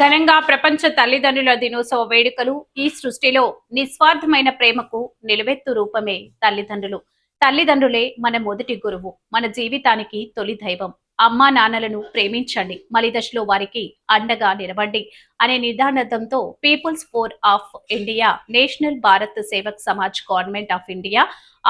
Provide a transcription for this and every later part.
ఘనంగా ప్రపంచ తల్లిదండ్రుల దినోత్సవ వేడుకలు. ఈ సృష్టిలో నిస్వార్థమైన ప్రేమకు నిలువెత్తు రూపమే తల్లిదండ్రులు. తల్లిదండ్రులే మన మొదటి గురువు, మన జీవితానికి తొలి దైవం. అమ్మా నాన్నలను ప్రేమించండి, మలి దశలో వారికి అండగా నిలబండి అనే నిదానంతో people's for of India, national Bharat Sevak Samaj, government of India,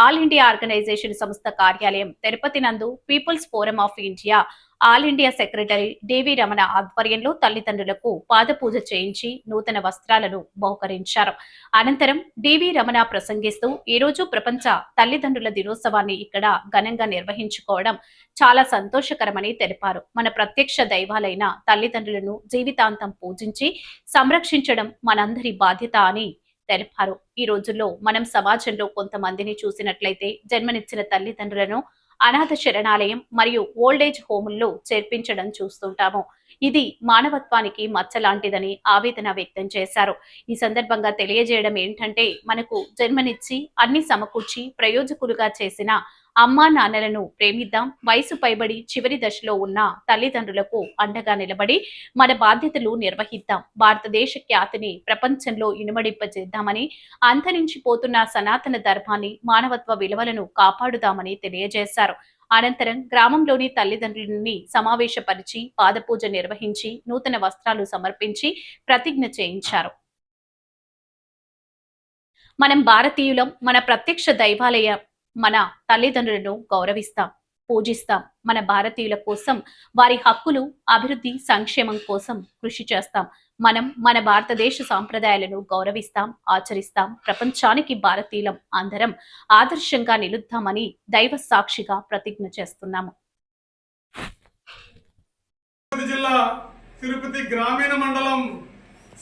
all India organization సంస్థ కార్యాలయం తిరుపతి నందు people's forum of India all India secretary D V Ramana ఆధ్వర్యంలో తల్లిదండ్రులకు పాదపూజ చేయించి నూతన వస్త్రాలను బహుకరించారు. అనంతరం డివి రమణ ప్రసంగిస్తూ ఈ రోజు ప్రపంచ తల్లిదండ్రుల దినోత్సవాన్ని ఇక్కడ ఘనంగా నిర్వహించుకోవడం చాలా సంతోషకరమని తెలిపారు. మన ప్రత్యక్ష దైవాలైన తల్లిదండ్రులను జీవితాంతం పూజించి సంరక్షించడం మనందరి బాధ్యత అని తెలిపారు. ఈ రోజుల్లో మనం సమాజంలో కొంతమందిని చూసినట్లయితే జన్మనిచ్చిన తల్లిదండ్రులను అనాథ శరణాలయం మరియు ఓల్డేజ్ హోముల్లో చేర్పించడం చూస్తుంటాము. ఇది మానవత్వానికి మచ్చలాంటిదని ఆవేదన వ్యక్తం చేశారు. ఈ సందర్భంగా తెలియజేయడం ఏంటంటే, మనకు జన్మనిచ్చి అన్ని సమకూర్చి ప్రయోజకులుగా చేసిన అమ్మా నాన్నలను ప్రేమిద్దాం. వయసు పైబడి చివరి దశలో ఉన్న తల్లిదండ్రులకు అండగా నిలబడి మన బాధ్యతలు నిర్వహిద్దాం. భారతదేశ ఖ్యాతిని ప్రపంచంలో ఇనుమడింపజేద్దామని, అంతరించిపోతున్న సనాతన ధర్మాన్ని, మానవత్వ విలువలను కాపాడుదామని తెలియజేశారు. అనంతరం గ్రామంలోని తల్లిదండ్రులని సమావేశపరిచి పాదపూజ నిర్వహించి నూతన వస్త్రాలు సమర్పించి ప్రతిజ్ఞ చేయించారు. మనం భారతీయులం, మన ప్రత్యక్ష దైవాలయ మన తల్లిదండ్రులను గౌరవిస్తాం, పూజిస్తాం. మన భారతీయుల కోసం, వారి హక్కులు, అభివృద్ధి, సంక్షేమం కోసం కృషి చేస్తాం. మనం మన భారతదేశ సాంప్రదాయాలను గౌరవిస్తాం, ఆచరిస్తాం. ప్రపంచానికి భారతీయులం అందరం ఆదర్శంగా నిలుద్దామని దైవ సాక్షిగా ప్రతిజ్ఞ చేస్తున్నాము. జిల్లా తిరుపతి గ్రామీణ మండలం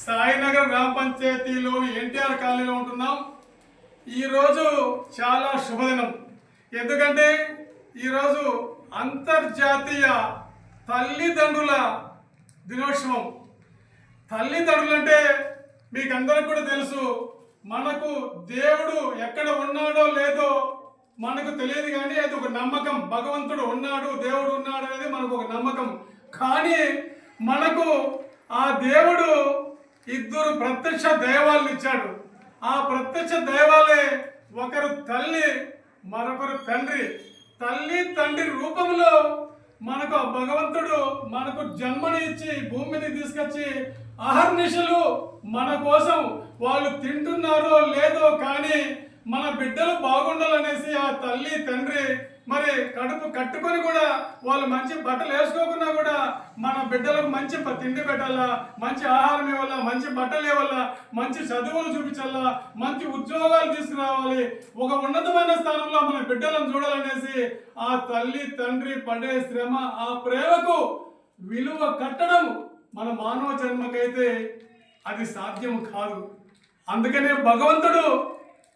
సాయినగర్ గ్రామ పంచాయతీలోని ఎన్టీఆర్ కాలనీలో ఉంటున్నాం. ఈరోజు చాలా శుభదినం. ఎందుకంటే ఈరోజు అంతర్జాతీయ తల్లిదండ్రుల దినోత్సవం. తల్లిదండ్రులు అంటే మీకు అందరికి కూడా తెలుసు. మనకు దేవుడు ఎక్కడ ఉన్నాడో లేదో మనకు తెలియదు, కానీ అది ఒక నమ్మకం. భగవంతుడు ఉన్నాడు, దేవుడు ఉన్నాడు అనేది మనకు ఒక నమ్మకం. కానీ మనకు ఆ దేవుడు ఇద్దరు ప్రత్యక్ష దైవాలను ఇచ్చాడు. ఆ ప్రత్యక్ష దైవాలే ఒకరు తల్లి, మరొకరు తండ్రి. తల్లి తండ్రి రూపంలో మనకు ఆ భగవంతుడు మనకు జన్మని ఇచ్చి భూమిని తీసుకొచ్చి అహర్నిశలు మన కోసం వాళ్ళు తింటున్నారో లేదో కానీ మన బిడ్డలు బాగుండాలనేసి ఆ తల్లి తండ్రి మరి కడుపు కట్టుకొని కూడా వాళ్ళు మంచి బట్టలు వేసుకోకున్నా కూడా మన బిడ్డలకు మంచి తిండి పెట్టాలా, మంచి ఆహారం ఇవ్వాలా, మంచి బట్టలు ఇవ్వాలా, మంచి చదువులు చూపించాలా, మంచి ఉద్యోగాలు తీసుకురావాలి, ఒక ఉన్నతమైన స్థానంలో మన బిడ్డలను చూడాలనేసి ఆ తల్లి తండ్రి పడే శ్రమ, ఆ ప్రేమకు విలువ కట్టడం మన మానవ జన్మకైతే అది సాధ్యం కాదు. అందుకనే భగవంతుడు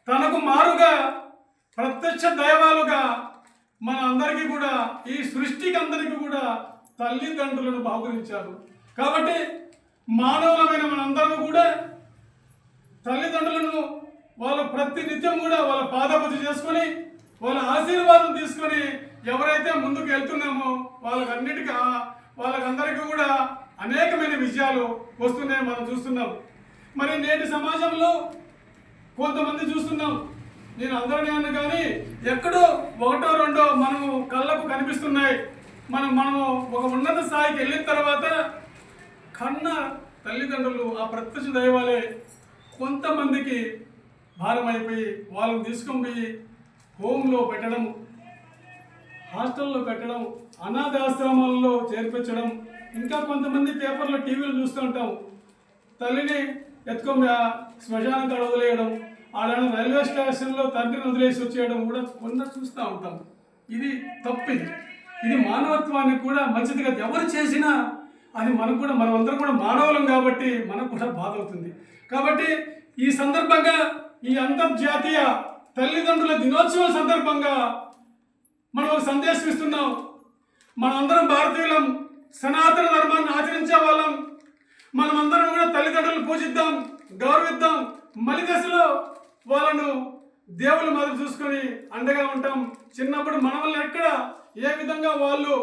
తనకు మారుగా ప్రత్యక్ష దైవాలుగా మన అందరికీ కూడా, ఈ సృష్టికి అందరికీ కూడా తల్లిదండ్రులను బహుకరించారు. కాబట్టి మానవులమైన మనందరం కూడా తల్లిదండ్రులను వాళ్ళ ప్రతి నిత్యం కూడా వాళ్ళ పాదపూజ చేసుకొని వాళ్ళ ఆశీర్వాదం తీసుకొని ఎవరైతే ముందుకు వెళ్తున్నామో వాళ్ళకందరికీ కూడా అనేకమైన విజయాలు వస్తున్నాయి మనం చూస్తున్నాం. మరి నేటి సమాజంలో కొంతమంది చూస్తున్నాం, నేను అందరినీ అన్న కానీ ఎక్కడో ఒకటో రెండో మనము కళ్ళకు కనిపిస్తున్నాయి. మనము ఒక ఉన్నత స్థాయికి వెళ్ళిన తర్వాత కన్న తల్లిదండ్రులు ఆ ప్రత్యక్ష దైవాలే కొంతమందికి భారం అయిపోయి వాళ్ళని తీసుకొని పోయి హోమ్లో పెట్టడం, హాస్టల్లో పెట్టడం, అనాథాశ్రమాలలో చేర్పించడం, ఇంకా కొంతమంది పేపర్లో టీవీలో చూస్తూ ఉంటాం, తల్లిని ఎత్తుకొని శ్మశానం కాడ వదిలేయడం, ఆడన రైల్వే స్టేషన్లో తండ్రిని వదిలేసి వచ్చేయడం కూడా కొంత చూస్తూ ఉంటాం. ఇది తప్పింది. ఇది మానవత్వానికి కూడా మంచిది కాదు. ఎవరు చేసినా అది మనకు కూడా, మనమందరం కూడా మానవులం కాబట్టి మనకు కూడా బాధ అవుతుంది. కాబట్టి ఈ సందర్భంగా, ఈ అంతర్జాతీయ తల్లిదండ్రుల దినోత్సవం సందర్భంగా మనం ఒక సందేశం ఇస్తున్నాం. మనమందరం భారతీయులం, సనాతన ధర్మాన్ని ఆచరించే వాళ్ళం. మనమందరం కూడా తల్లిదండ్రులను పూజిద్దాం, గౌరవిద్దాం. మలి దశలో వాళ్ళను దేవుళ్ళ మాదిరి చూసుకొని అండగా ఉంటాం. చిన్నప్పుడు మన వల్ల ఎక్కడ ఏ విధంగా వాళ్ళు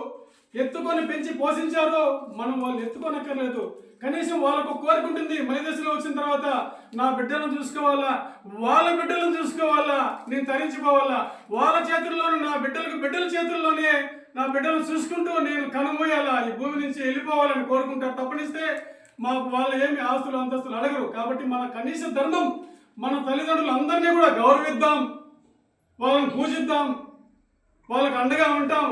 ఎత్తుకొని పెంచి పోషించారో మనం వాళ్ళు ఎత్తుకోనక్కర్లేదు. కనీసం వాళ్ళకు కోరిక ఉంటుంది మై దశలో వచ్చిన తర్వాత నా బిడ్డలను చూసుకోవాలా, వాళ్ళ బిడ్డలను చూసుకోవాలా, నేను తరించిపోవాలా, వాళ్ళ చేతుల్లోనే నా బిడ్డల చేతుల్లోనే నా బిడ్డలను చూసుకుంటూ నేను కనుమోయాలా, ఈ భూమి నుంచి వెళ్ళిపోవాలని కోరుకుంటారు. తప్పనిస్తే మాకు వాళ్ళు ఏమి ఆస్తులు అంతస్తులు అడగరు. కాబట్టి మన కనీస ధర్మం మన తల్లిదండ్రులందరినీ కూడా గౌరవిద్దాం, వాళ్ళని పూజిద్దాం, వాళ్ళకు అండగా ఉంటాం.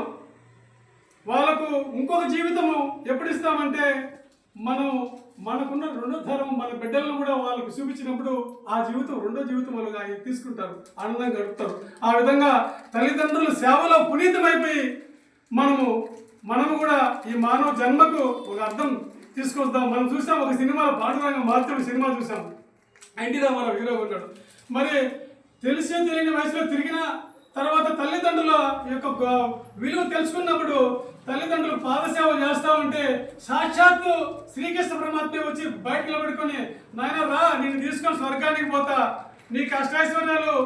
వాళ్ళకు ఇంకొక జీవితము ఎప్పుడు ఇస్తామంటే మనకున్న రెండో ధర్మం మన బిడ్డలను కూడా వాళ్ళకు చూపించినప్పుడు ఆ జీవితం రెండో జీవితం వాళ్ళుగా తీసుకుంటారు, ఆనందంగా గడుపుతారు. ఆ విధంగా తల్లిదండ్రుల సేవలో పునీతమైపోయి మనము కూడా ఈ మానవ జన్మకు ఒక అర్థం తీసుకొద్దాం. మనం చూసాం ఒక సినిమాలో పాండురంగ మార్చుడు సినిమా చూసాం, ఎన్టీ రామారావు హీరో ఉంటాడు. మరి తెలియని వయసులో తిరిగిన తర్వాత తల్లిదండ్రుల యొక్క విలువ తెలుసుకున్నప్పుడు తల్లిదండ్రులు పాదసేవ చేస్తా ఉంటే సాక్షాత్తు శ్రీకృష్ణ పరమాత్మ వచ్చి బయట నిలబడుకొని, నాయన రా, నేను తీసుకొని స్వర్గానికి పోతా, నీ కష్టాశ్వర్యాలు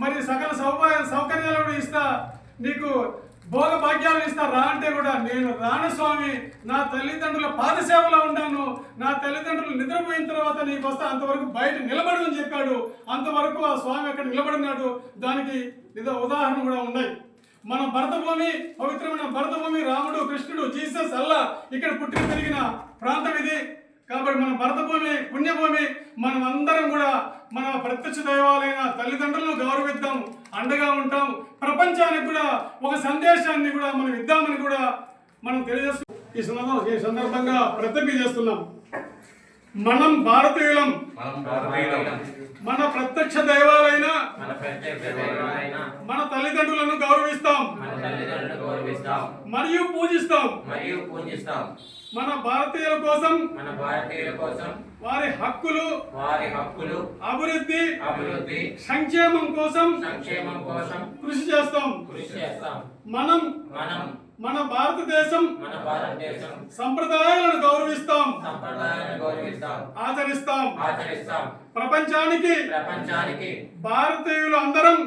మరి సకల సౌకర్యాలు కూడా ఇస్తా, నీకు భోగ భాగ్యాలు ఇస్తా, రా అంటే కూడా నేను రాను స్వామి, నా తల్లిదండ్రుల పాదసేవలో ఉన్నాను, నా తల్లిదండ్రులు నిద్రపోయిన తర్వాత నీకు వస్తా, అంతవరకు బయట నిలబడు అని చెప్పాడు. అంతవరకు ఆ స్వామి అక్కడ నిలబడినాడు. దానికి ఉదాహరణ కూడా ఉన్నాయి. మన భరతభూమి, పవిత్రమైన భరతభూమి, రాముడు, కృష్ణుడు, జీసస్, అల్లా ఇక్కడ పుట్టిన పెరిగిన ప్రాంతం ఇది. కాబట్టి మన భరతభూమి పుణ్యభూమి, మనం అందరం కూడా మన ప్రత్యక్ష దైవాలైన తల్లిదండ్రులను గౌరవిద్దాం, అండగా ఉంటాం. ప్రపంచానికి కూడా ఒక సందేశాన్ని కూడా మనం ఇద్దామని కూడా మనం తెలియజేస్తున్నాం. ఈ సందర్భంగా ప్రతిజ్ఞ చేస్తున్నాం. మనం భారతీయులం, మన ప్రత్యక్ష దైవాలైన మన తల్లిదండ్రులను గౌరవిస్తాం మరియు పూజిస్తాం. మన భారతీయుల కోసం వారి హక్కులు అభివృద్ధి సంక్షేమం కోసం కృషి చేస్తాం. మన భారతదేశం సంప్రదాయాలను గౌరవిస్తాం, ఆచరిస్తాం. ప్రపంచానికి భారతీయులు అందరం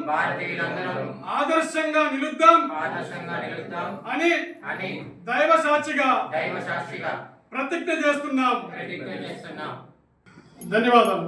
ఆదర్శంగా నిలుద్దాం అని దైవ సాక్షిగా ప్రతిజ్ఞ చేస్తున్నాం. ధన్యవాదాలు.